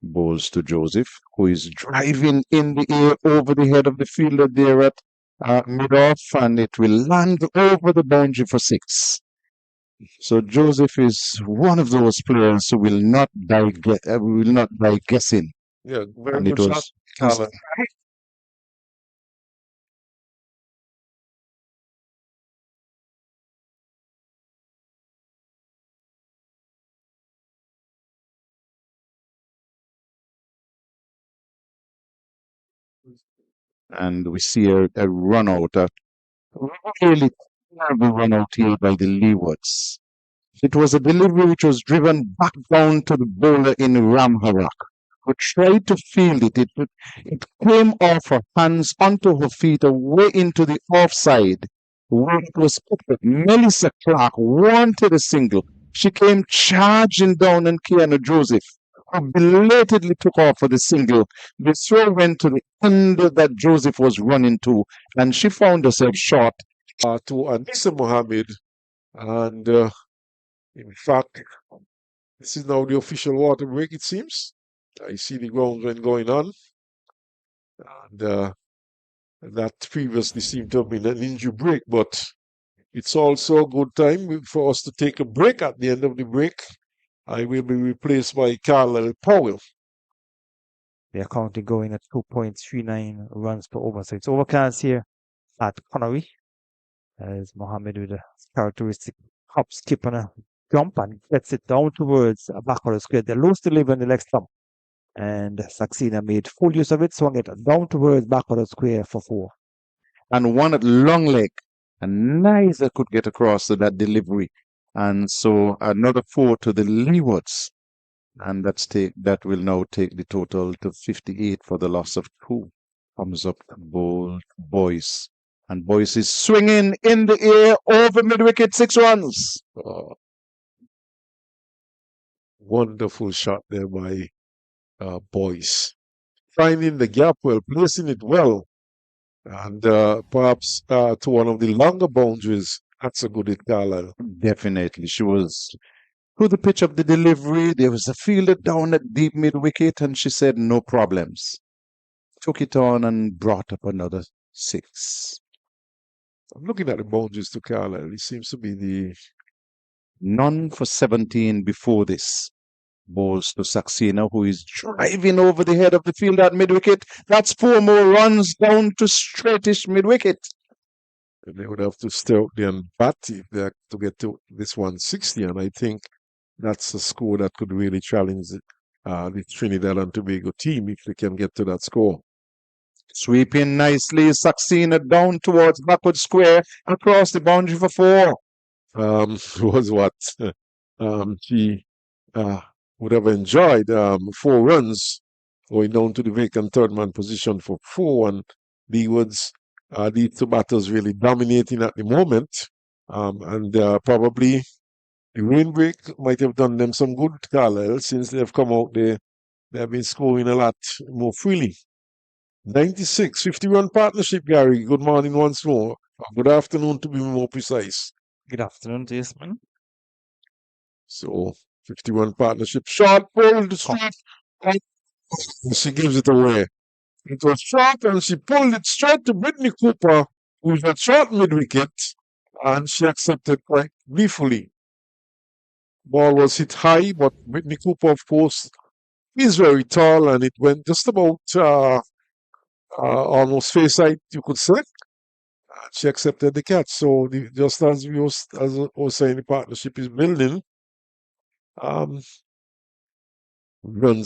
Balls to Joseph, who is driving in the air over the head of the fielder there at mid-off, and it will land over the boundary for six. So Joseph is one of those players who will not die guessing. Yeah, very And it good shot, was Carla. and we see a run out, a really terrible run out here by the Leewards. It was a delivery which was driven back down to the bowler in Ramharak, who tried to field it. It came off her hands onto her feet away into the offside, where it was picked up. Melissa Clark wanted a single. She came charging down on Kiana Joseph, who belatedly took off for the single. The throw went to the end that Joseph was running to, and she found herself short. To Anissa Mohammed. And in fact, this is now the official water break, it seems. I see the groundsman going on. And that previously seemed to have been an injury break, but it's also a good time for us to take a break. At the end of the break, I will be replaced by Carl Powell. They're currently going at 2.39 runs per over. So it's overcast here at Connery. As Mohammed with a characteristic hop, skip, and a jump and gets it down towards a back of the square. They loose deliver in the leg stump. And Saxena made full use of it, swung it down towards back of the square for 4. And one at long leg, and neither could get across to that delivery. And so another 4 to the Leewards. And that will now take the total to 58 for the loss of 2. Comes up bold Boyce. And Boyce is swinging in the air over mid-wicket, 6 runs. Wonderful shot there by Boyce. Finding the gap well, placing it well. And perhaps to one of the longer boundaries. That's a good hit, Carlisle. Definitely. She was to the pitch of the delivery. There was a fielder down at deep mid-wicket, and she said no problems. Took it on and brought up another 6. I'm looking at the boundaries to Carlisle. It seems to be the none for 17 before this. Balls to Saxena, who is driving over the head of the field at mid-wicket. That's 4 more runs down to straightish mid-wicket. They would have to stay out there and bat if they have to get to this 160, and I think that's a score that could really challenge the Trinidad and Tobago team if they can get to that score. Sweeping nicely, Saxena down towards backward square across the boundary for 4. Was what she would have enjoyed 4 runs going down to the vacant third man position for 4, and Leewards, these two batters really dominating at the moment, and probably the rain break might have done them some good, Carlisle, since they've come out there. They have been scoring a lot more freely. 96, 50-run partnership, Gary. Good morning once more. Good afternoon, to be more precise. Good afternoon to you, man. So, 51 partnership. Short pulled straight. She gives it away. It was short and she pulled it straight to Brittany Cooper, who was at short mid-wicket, and she accepted quite gleefully. Ball was hit high, but Brittany Cooper, of course, is very tall, and it went just about almost face height, you could say. She accepted the catch. So just as we was saying, the partnership is building. Runs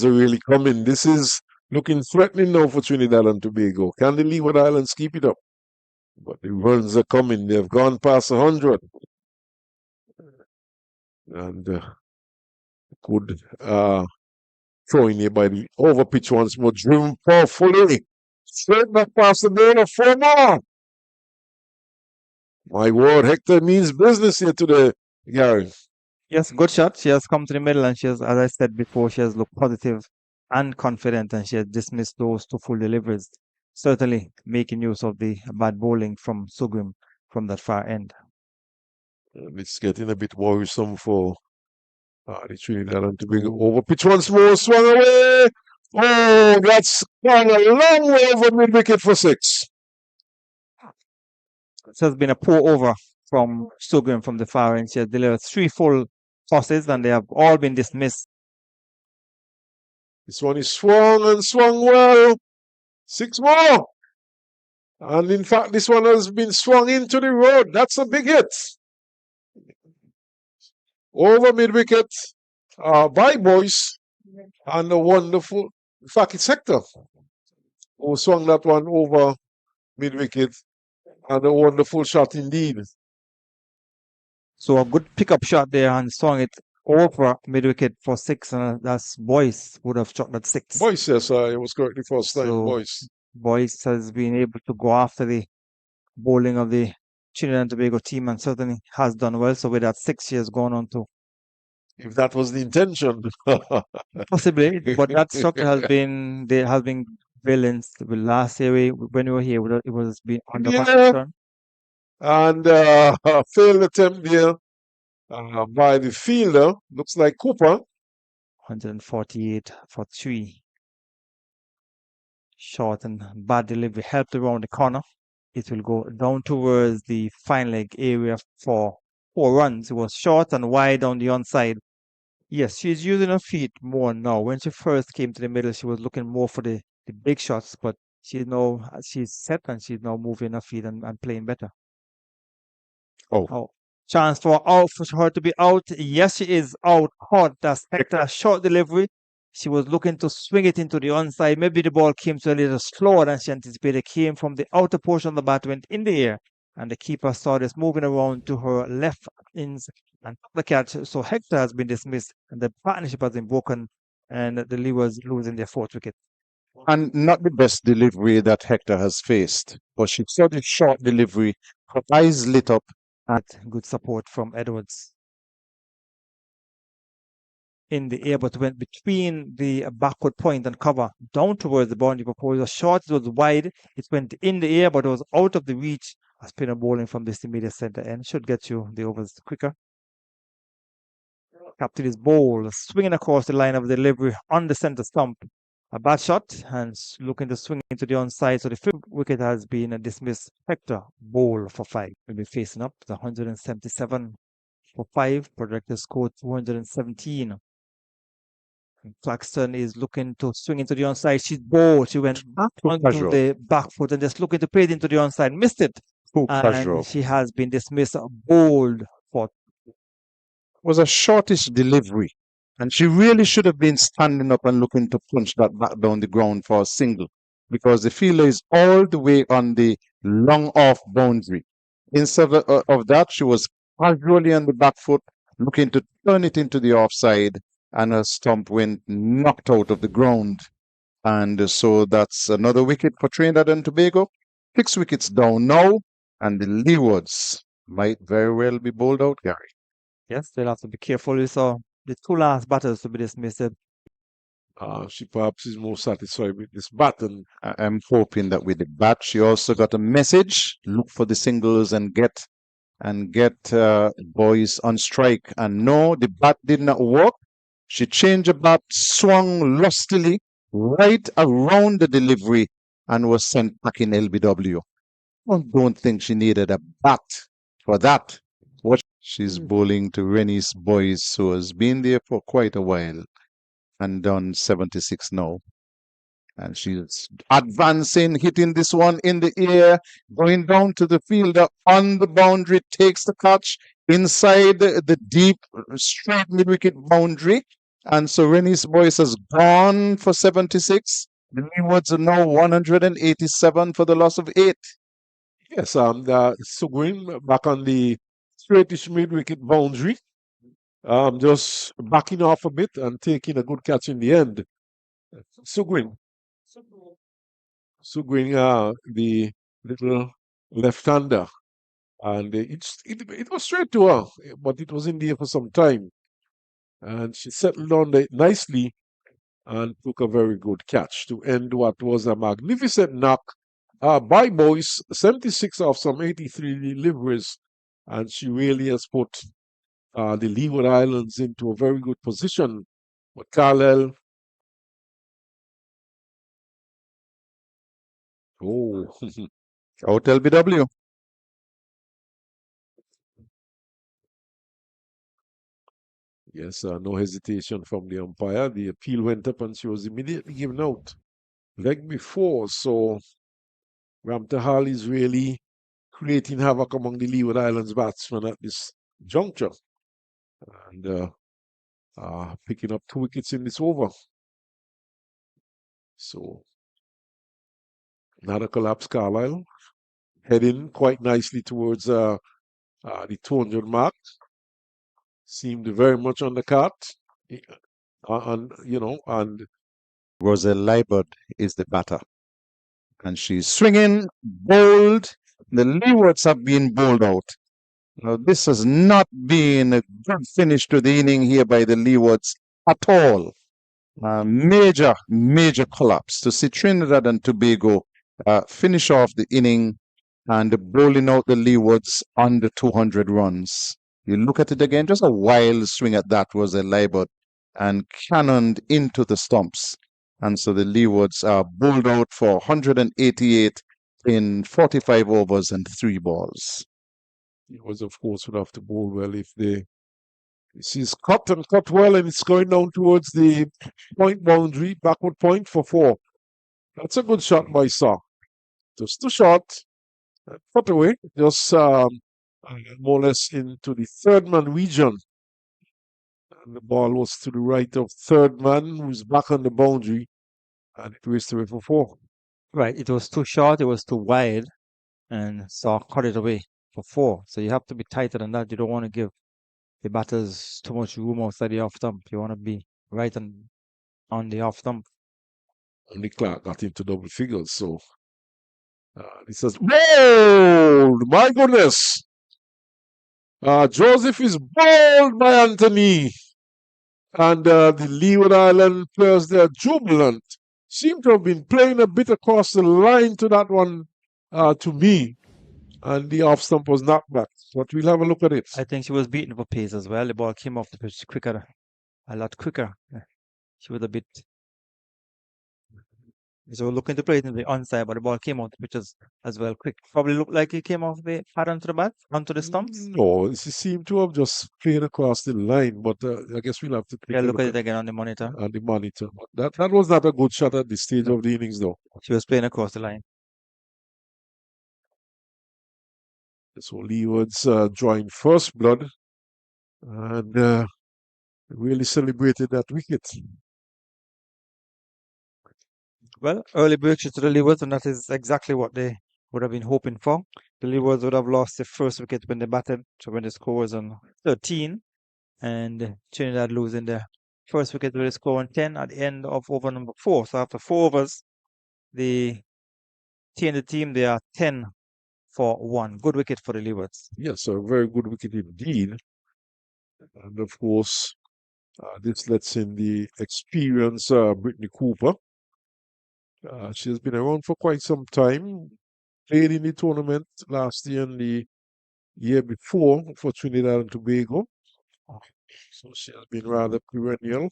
are really coming. This is looking threatening now for Trinidad and Tobago. Can the Leeward Islands keep it up? But the runs are coming. They've gone past 100. And good throwing here by the overpitch once more. Driven powerfully. Straight back past the ball. 4 more. My word, Hector means business here today, Gary. Yes, good shot. She has come to the middle, and she has, as I said before, she has looked positive and confident, and she has dismissed those 2 full deliveries. Certainly making use of the bad bowling from Sugrim from that far end. It's getting a bit worrisome for the Trinidad and Tobago. Over pitch once more, swung away. Oh, that's gone a long way over mid wicket for 6. It has been a pour over from Sugrim from the far end. She has delivered 3 full tosses and they have all been dismissed. This one is swung and swung well. 6 more. And in fact, this one has been swung into the road. That's a big hit. Over mid wicket by Boyce and a wonderful, in fact, it's Hector who swung that one over mid wicket and a wonderful shot indeed. So a good pickup shot there and swung it over mid wicket for 6. And that's Boyce would have shot that 6. Boyce, yes, it was correct the first time. So Boyce. Boyce has been able to go after the bowling of the Trinidad and Tobago team and certainly has done well. So with that 6, she has gone on to If that was the intention. possibly, but that structure has been brilliant. The last year when we were here, it was been under Yeah. construction. And failed attempt there by the fielder. Looks like Cooper. 148 for 3. Short and bad delivery helped around the corner. It will go down towards the fine leg area for 4 runs. It was short and wide on the onside. Yes, she's using her feet more now. When she first came to the middle, she was looking more for the big shots, but she's set and she's now moving her feet and playing better. Oh. Chance for her to be out. Yes, she is out. Hot. That's Hector. Short delivery. She was looking to swing it into the onside. Maybe the ball came to a little slower than she anticipated. It came from the outer portion of the bat, went in the air, and the keeper saw this moving around to her left ins and took the catch. So Hector has been dismissed, and the partnership has been broken, and the Leewards losing their 4th wicket. And not the best delivery that Hector has faced, but she saw the short delivery, her eyes lit up. And good support from Edwards. In the air, but went between the backward point and cover down towards the boundary. Before it was short, it was wide. It went in the air, but it was out of the reach. A spinner bowling from this immediate center end should get you the overs quicker. Captain is bowled, swinging across the line of delivery on the center stump. A bad shot and looking to swing into the onside. So the 5th wicket has been dismissed. Hector bowl for 5. Will be facing up the 177 for 5. Projected score 217. Claxton is looking to swing into the onside. She's bowled. She went back onto the back foot and just looking to play it into the onside. Missed it. And she has been dismissed. Bowled for. Was a shortish delivery. And she really should have been standing up and looking to punch that back down the ground for a single. Because the fielder is all the way on the long off boundary. Instead of that, she was casually on the back foot, looking to turn it into the offside. And her stump went knocked out of the ground. And so that's another wicket for Trinidad and Tobago. 6 wickets down now, and the Leewards might very well be bowled out, Gary. Yes, they'll have to be careful. We saw the 2 last batters to be dismissed. She perhaps is more satisfied with this bat. And I'm hoping that with the bat, she also got a message. Look for the singles and get Boys on strike. And no, the bat did not work. She changed the bat, swung lustily right around the delivery, and was sent back in LBW. I don't think she needed a bat for that. She's bowling to Rennie's Boys, who has been there for quite a while and done 76 now. And she's advancing, hitting this one in the air, going down to the fielder on the boundary, takes the catch inside the deep, straight mid-wicket boundary. And so Rennie's Boys has gone for 76. The Leewards are now 187 for the loss of 8. Yes, Sugrin back on the straightish mid-wicket boundary. Just backing off a bit and taking a good catch in the end. Sugrin, the little left-hander. And it was straight to her, but it was in the air for some time. And she settled on it nicely and took a very good catch to end what was a magnificent knock by Boyce, 76 off some 83 deliveries. And she really has put the Leeward Islands into a very good position. But Carlisle Oh, Out LBW. yes, no hesitation from the umpire. The appeal went up and she was immediately given out. Leg before, so Ramtahal is really creating havoc among the Leeward Islands batsmen at this juncture and picking up 2 wickets in this over. So, another collapse, Carlisle, heading quite nicely towards the 200 mark. Seemed very much on the cart. And Roselle Leeward is the batter. And she's swinging, bowled. The Leewards have been bowled out. Now, this has not been a good finish to the inning here by the Leewards at all. Major collapse to see Trinidad and Tobago finish off the inning and bowling out the Leewards under 200 runs. You look at it again, just a wild swing at that was a Leeward and cannoned into the stumps. And so the Leewards are bowled out for 188 in 45 overs and 3 balls. Leewards, of course, would have to bowl well if they. She's cut and cut well, and it's going down towards the point boundary, backward point for 4. That's a good shot by Saw. Just too short. Cut away, just more or less into the third man region. And the ball was to the right of third man, who's back on the boundary, and it raced away for 4. Right, it was too short, it was too wide, and Saw cut it away for 4. So you have to be tighter than that. You don't want to give the batters too much room outside the off stump. You want to be right on the off stump. Only Clark got into double figures, so he says, bowled! My goodness! Joseph is bowled by Anthony. And the Leeward Island players, they're jubilant. Seem to have been playing a bit across the line to that one to me. And the off stump was knocked back. But we'll have a look at it. I think she was beaten for pace as well. The ball came off the pitch quicker, a lot quicker. She was a bit. So looking to play it in the onside, but the ball came off the pitch as well quick. Probably looked like it came off the pad onto the bat, onto the stumps. No, she seemed to have just played across the line, but I guess we'll have to take Yeah, a look look at it again on the monitor. on the monitor. But that was not a good shot at this stage of the innings, though. She was playing across the line. So Leewards joined first blood and really celebrated that wicket. Well, early breakthrough to the Leewards, and that is exactly what they would have been hoping for. The Leewards would have lost the first wicket when they batted, so when the score was on 13, and Trinidad losing the first wicket with a score on 10 at the end of over number 4. So after 4 overs, the team, they are 10 for 1. Good wicket for the Leewards. Yes, a very good wicket indeed. And of course, this lets in the experienced Brittany Cooper. She has been around for quite some time. Played in the tournament last year and the year before for Trinidad and Tobago. So she has been rather perennial.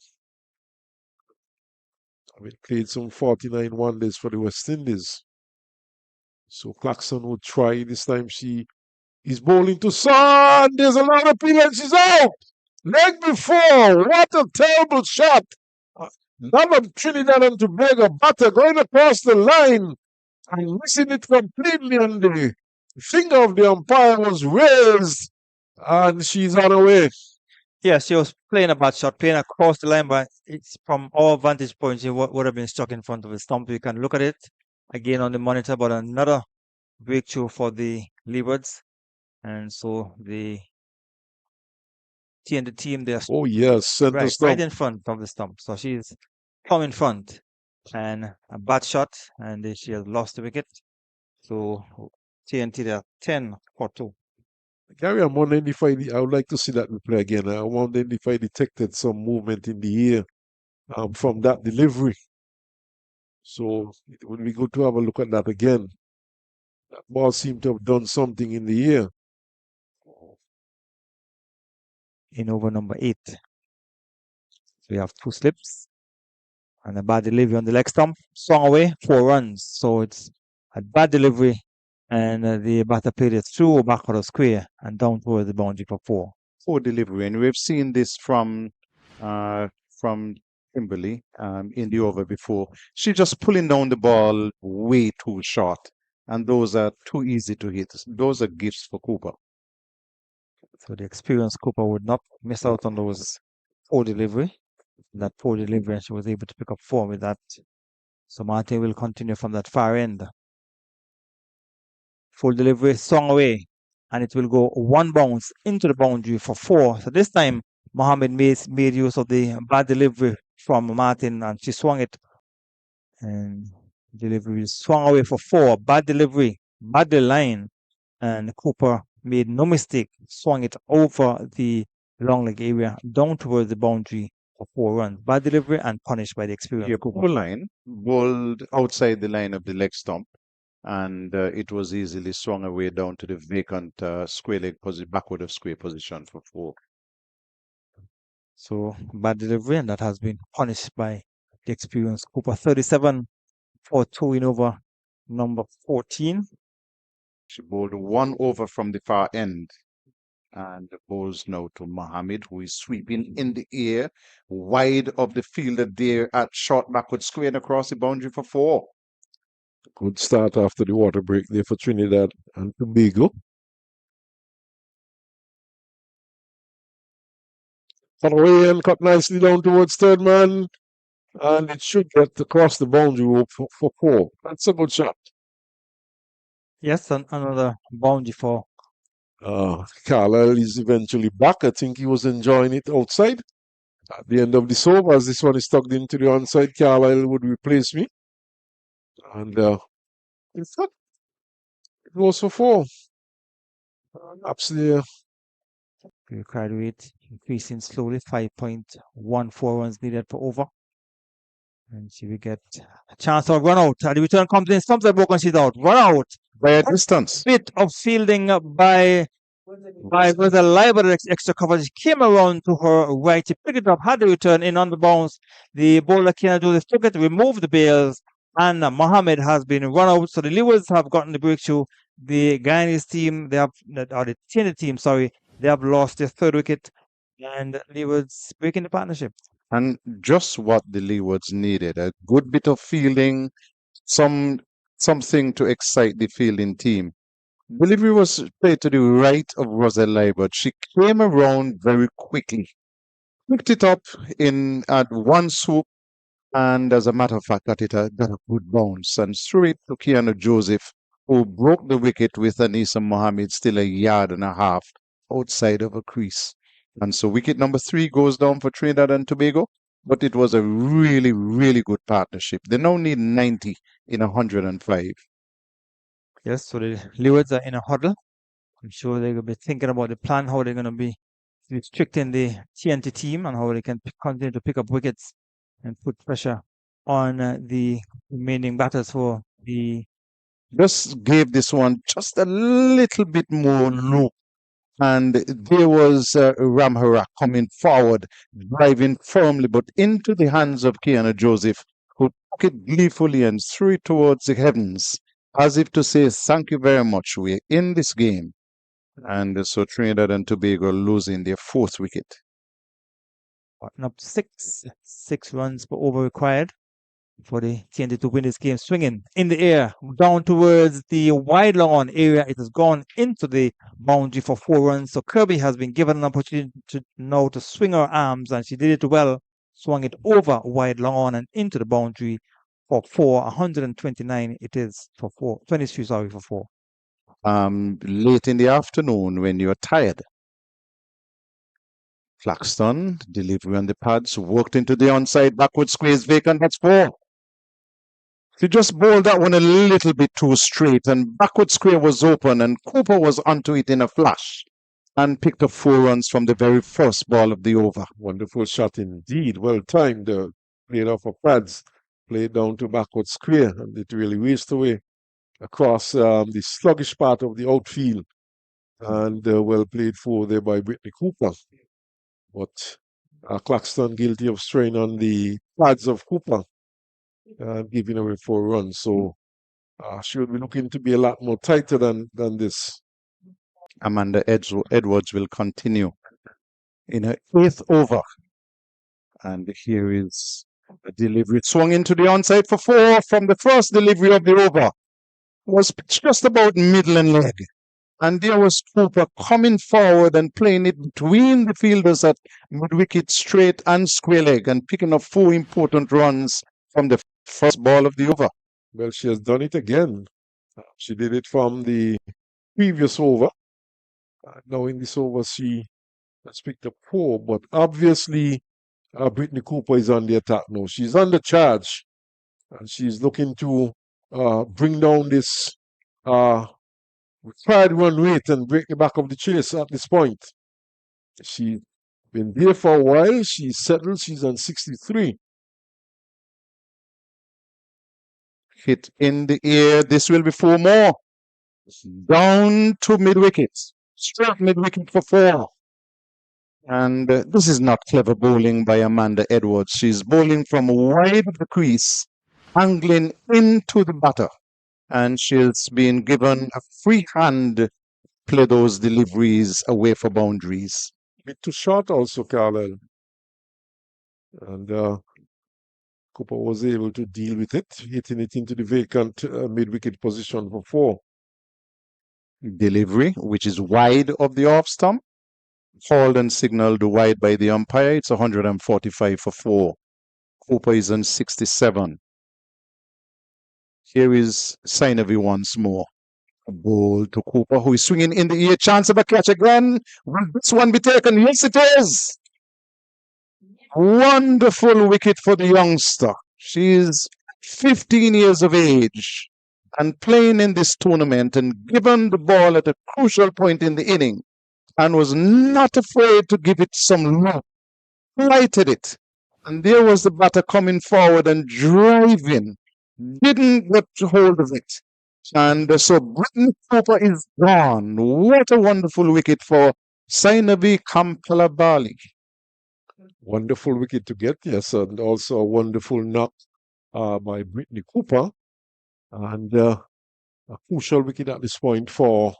I mean, played some 49 one-days for the West Indies. So Claxon would try. This time she is bowling to Son. There's another appeal and she's out. Leg before. What a terrible shot. Another Trinidad and Tobago batter going across the line and missing it completely, and the finger of the umpire was raised and she's on her way. Yeah, she was playing a bad shot, playing across the line, but it's from our vantage point, she would have been struck in front of the stump. You can look at it again on the monitor, but another breakthrough for the Leewards. And so the team, they're Oh yes, center right stump. in front of the stump. So she's come in front, and a bad shot, and she has lost the wicket. So TNT, they're 10 for 2. Gary, I would like to see that replay again. I wonder if I detected some movement in the air from that delivery. So it would be good to have a look at that again. That ball seemed to have done something in the air. In over number 8. So we have 2 slips and a bad delivery on the leg stump. Swung away, 4 runs. So it's a bad delivery, and the batter played it through back of the square and down toward the boundary for 4. Poor delivery, and we've seen this from Kimberly in the over before. She's just pulling down the ball way too short, and those are too easy to hit. Those are gifts for Cooper. So the experienced Cooper would not miss out on those poor delivery. That poor delivery, and she was able to pick up 4 with that. So Martin will continue from that far end. Full delivery, swung away, and it will go 1 bounce into the boundary for 4. So this time, Mohammed made use of the bad delivery from Martin, and she swung it. And delivery swung away for 4. Bad delivery, bad line, and Cooper made no mistake, swung it over the long leg area down towards the boundary for 4 runs. Bad delivery and punished by the experienced Your Cooper. Cooper line bowled outside the line of the leg stump, and it was easily swung away down to the vacant square leg backward of square position for 4. So bad delivery, and that has been punished by the experienced Cooper. 37 for 2 in over number 14. She bowled 1 over from the far end, and the bowls now to Mohammed, who is sweeping in the air wide of the fielder there at short backward square and across the boundary for 4. Good start after the water break there for Trinidad and Tobago. Cut away and cut nicely down towards third man. And it should get across the boundary rope for 4. That's a good shot. Yes, another boundary for Carlisle is eventually back. I think he was enjoying it outside. At the end of the over, as this one is tugged into the onside, Carlisle would replace me. And in fact, it was for 4. Absolutely. the required rate increasing slowly, 5.14 runs needed for over. And she will get a chance to run out. The return comes in, stumps the broken sheet out. Run out. By a distance. Bit of fielding by with a Leeward extra coverage. She came around to her right. She picked it up, had the return in on the bounce. The bowler Kenya Joseph took it, removed the bails, and Mohammed has been run out. So the Leewards have gotten the breakthrough. The Guyanese team, or the Trinidad team, sorry, they have lost their 3rd wicket, and Leewards breaking the partnership. And just what the Leewards needed, a good bit of fielding, something to excite the fielding team. Delivery was played to the right of Roselle Leeward. She came around very quickly, picked it up at one swoop, and as a matter of fact, got a good bounce and threw it to Kenya Joseph, who broke the wicket with Anisa Mohammed still 1.5 yards outside of a crease. And so wicket number 3 goes down for Trinidad and Tobago, but it was a really, really good partnership. They now need 90 in 105. Yes, so the Leewards are in a huddle. I'm sure they're going to be thinking about the plan, how they're going to be restricting the TNT team and how they can continue to pick up wickets and put pressure on the remaining batters for the... Just gave this one just a little bit more loop. And there was Ramhara coming forward, driving firmly, but into the hands of Kenya Joseph, who took it gleefully and threw it towards the heavens, as if to say, thank you very much, we're in this game. And so Trinidad and Tobago losing their 4th wicket. Up 6 runs per over required for the TNT to win this game. Swinging in the air, down towards the wide long on area. It has gone into the boundary for 4 runs. So Kirby has been given an opportunity to swing her arms, and she did it well. Swung it over wide long on and into the boundary for 4. 129 it is for 4. 23, sorry, for 4. Late in the afternoon when you're tired. Claxton, delivery on the pads, worked into the onside, backward squeeze, vacant, that's 4. He just bowled that one a little bit too straight, and backward square was open, and Cooper was onto it in a flash and picked up 4 runs from the very first ball of the over. Wonderful shot indeed. Well timed. Played off of pads, played down to backward square, and it really raced away across the sluggish part of the outfield. And well played for there by Brittany Cooper. But Claxton guilty of straying on the pads of Cooper, giving away 4 runs. So she will be looking to be a lot more tighter than this. Amanda Edwards will continue in her 8th over. And here is a delivery. It swung into the onside for 4 from the first delivery of the over. Was pitched just about middle and leg. And there was Cooper coming forward and playing it between the fielders at mid-wicket, straight and square leg, and picking up 4 important runs from the first ball of the over. Well, she has done it again. She did it from the previous over. Now in this over, she has picked up 4, but obviously Brittany Cooper is on the attack now. She's under charge, and she's looking to bring down this required run rate and break the back of the chase at this point. She's been there for a while. She's settled. She's on 63. Hit in the air. This will be 4 more. Down to mid-wicket. Straight mid-wicket for 4. And this is not clever bowling by Amanda Edwards. She's bowling from wide of the crease, angling into the batter. And she's been given a free hand to play those deliveries away for boundaries. Bit too short also, Carlisle. And Cooper was able to deal with it, hitting it into the vacant mid-wicket position for 4. Delivery, which is wide of the off stump. Called and signaled wide by the umpire. It's 145 for 4. Cooper is on 67. Here is Sainavi once more. A ball to Cooper, who is swinging in the air. Chance of a catch again. Will this one be taken? Yes, it is. Wonderful wicket for the youngster. She's 15 years of age and playing in this tournament and given the ball at a crucial point in the inning and was not afraid to give it some love. Lighted it. And there was the batter coming forward and driving. Didn't get hold of it. And so Brittany Cooper is gone. What a wonderful wicket for Sainavi Kampalabali. Wonderful wicket to get, yes, and also a wonderful knock by Brittany Cooper. And a crucial wicket at this point for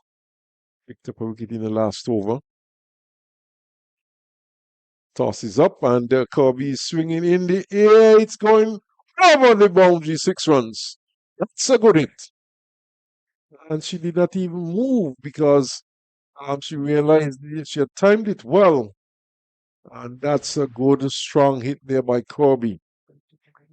picked up a wicket in the last over. Tosses up, and Kirby is swinging in the air. It's going over the boundary, 6 runs. That's a good hit. And she did not even move because she realized she had timed it well. And that's a good, strong hit there by Kirby.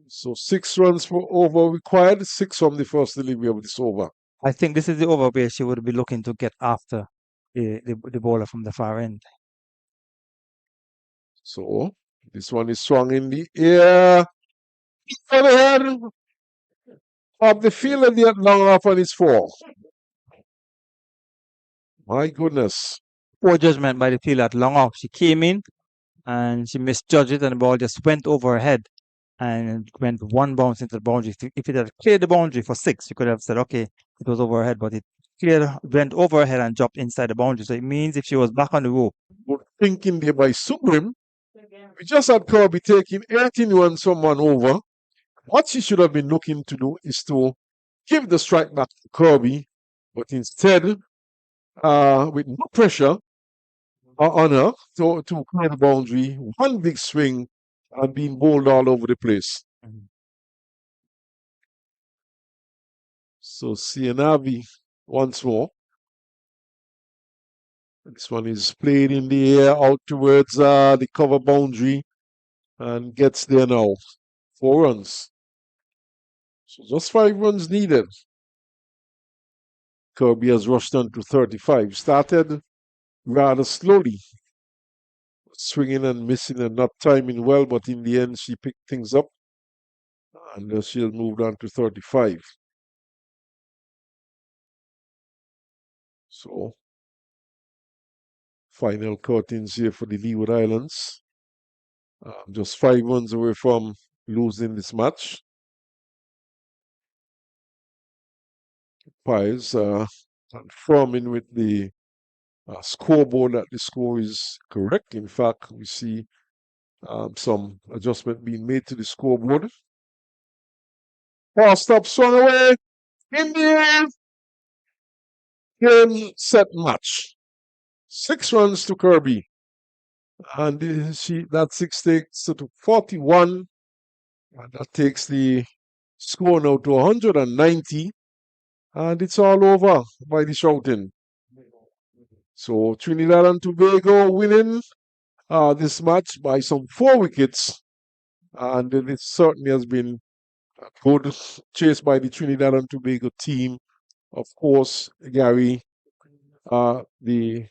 So 6 runs for over required, 6 from the first delivery of this over. I think this is the over where she would be looking to get after the bowler from the far end. So this one is swung in the air. For the head of the field and the long off on his 4. My goodness. Poor judgment by the fielder at long off. She came in and she misjudged it, and the ball just went over her head and went 1 bounce into the boundary. If it had cleared the boundary for 6, you could have said, okay, it was over her head, but it went over her head and dropped inside the boundary. So it means if she was back on the rope. Good thinking there by Subrim. We just had Kirby taking 18 runs from 1 over. What she should have been looking to do is to give the strike back to Kirby, but instead, with no pressure on her to clear the boundary, 1 big swing and being bowled all over the place. So Sianavi once more. This one is played in the air out towards the cover boundary and gets there now. 4 runs. So just 5 runs needed. Kirby has rushed on to 35. Started rather slowly, swinging and missing and not timing well, but in the end she picked things up and she has moved on to 35. So final curtains here for the Leeward Islands. Just 5 runs away from losing this match. Pies confirming with the scoreboard that the score is correct. In fact, we see some adjustment being made to the scoreboard. Power stop swung away. In the 10-set match, 6 runs to Kirby. And that 6 takes it to 41. And that takes the score now to 190. And it's all over by the shouting. So Trinidad and Tobago winning this match by some 4 wickets. And it certainly has been a good chase by the Trinidad and Tobago team. Of course, Gary, the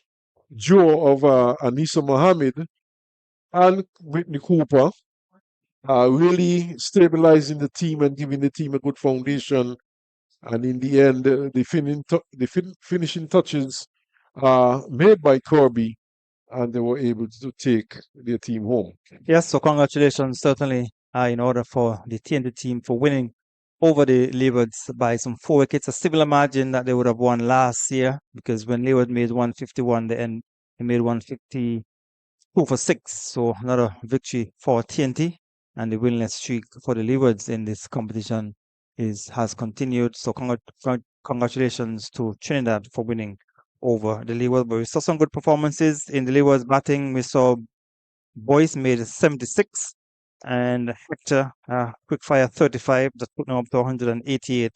duo of Anissa Mohammed and Whitney Cooper really stabilizing the team and giving the team a good foundation. And in the end, the finishing touches made by Kirby, and they were able to take their team home. Yes, so congratulations, certainly, in order for the TNT team for winning over the Leewards by some 4 wickets, a similar margin that they would have won last year, because when Leeward made 151, they made 152 for 6. So another victory for TNT, and the winless streak for the Leewards in this competition has continued. So congratulations to Trinidad for winning over the Leeward. But we saw some good performances in the Leewards batting. We saw Boyce made 76 and Hector quickfire 35. That put them up to 188.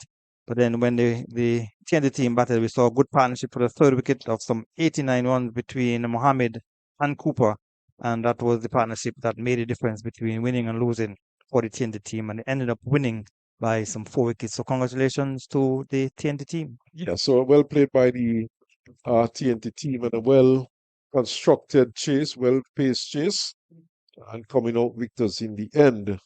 But then when the TNT team batted, we saw a good partnership for the 3rd wicket of some 89 runs between Mohammed and Cooper. And that was the partnership that made a difference between winning and losing for the TNT team. And they ended up winning by some 4 wickets. So congratulations to the TNT team. Yeah, so well played by the TNT team and a well constructed chase, well paced chase, and coming out victors in the end.